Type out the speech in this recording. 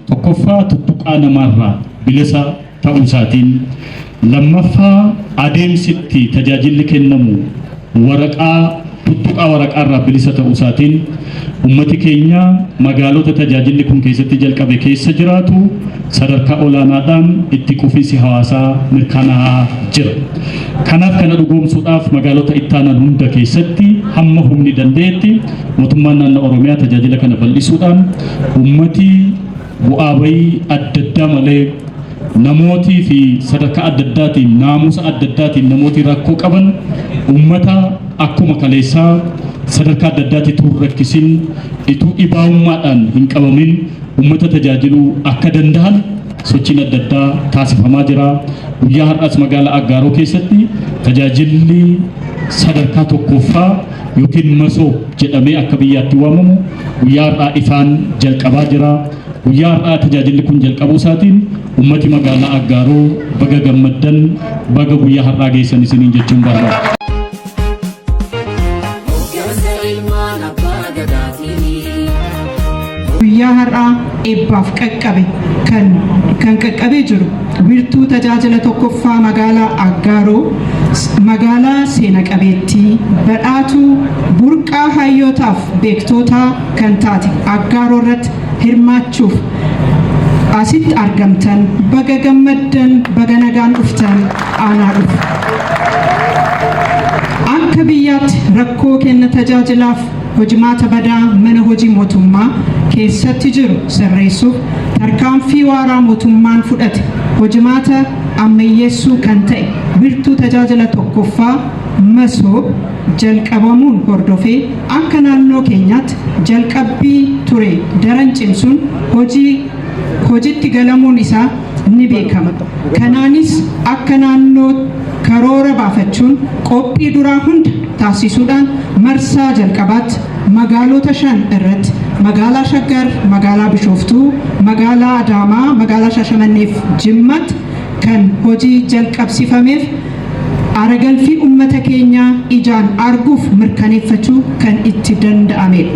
tokkoffaa tuttuqaa namarraa bilisa ta'uusaatiin lammaffaa adeemsitti tajaajilli kennamu waraqaa tuttuqaa waraqaarraa bilisa ta'uusaatiin ummati keenya magaalota tajaajilli kun keessatti jalqabe keessa jiraatu sadarkaa olaanaadhaan itti quufinsi hawaasaa mirkanaa'aa jira. Kanaaf kana dhugoomsuudhaaf magaalota ittaanan hunda keessatti hamma humni dandeetti mootummaan naannoo Oromiyaa tajaajila kana bal'isuudhaan ummati bu'aa bayii adda addaa malee namootii fi sadarkaa adda addaatiin naamusa adda addaatiin namootii rakkoo qaban ummata akkuma kaleessaa sadarkaa adda addaatti turrakkisin ituu dhibaa'ummaadhaan hin qabamin ummata tajaajiluu akka danda'an sochiin adda addaa taasifamaa jira. Guyyaa har'aas magaalaa Aggaaroo keessatti tajaajilli sadarkaa tokkoffaa yookiin masoo jedhamee akka biyyaatti waamamu guyyaa har'aa ifaan jalqabaa jira. Guyyaa har'aa tajaajilli kun jalqabuu isaatiin ummati magaalaa Aggaaroo baga gammaddan baga guyyaa har'aa geessan isiniin jechuun barbaada. Guyyaa har'aa eebbaaf qaqqabe kan qaqqabee jiru wiirtuu tajaajila tokkoffaa magaalaa Aggaaroo magaalaa seena qabeettii badhaatuu burqaa hayyootaaf beektotaa kan taate Aggaaroo irratti hirmaachuuf asitti argamtan baga gammaddan baga nagaan dhuftan aanaa dhufu. Akka biyyaatti rakkoo kenna tajaajilaaf hojimaata badaa mana hojii mootummaa keessatti jiru sirreessuuf tarkaanfii waaraa mootummaan fudhate hojimaata ammayyeessuu kan ta'e wiirtuu tajaajila tokkoffaa masoo jalqabamuun hordofee akka naannoo keenyaatti jalqabbii ture daran cimsuun hojiitti galamuun isaa ni beekama. Kanaanis akka naannoo karoora baafachuun qophii duraa hunda taasisuudhaan marsaa jalqabaatti magaalota 5 irratti magaalaa Shaggar, magaalaa Bishooftuu, magaalaa Adaamaa, magaalaa Shaashamanneef Jimmaatti kan hojii jalqabsiifameef aragalfii uummata keenyaa ijaan arguuf mirkaneeffachuu kan itti danda'amedha.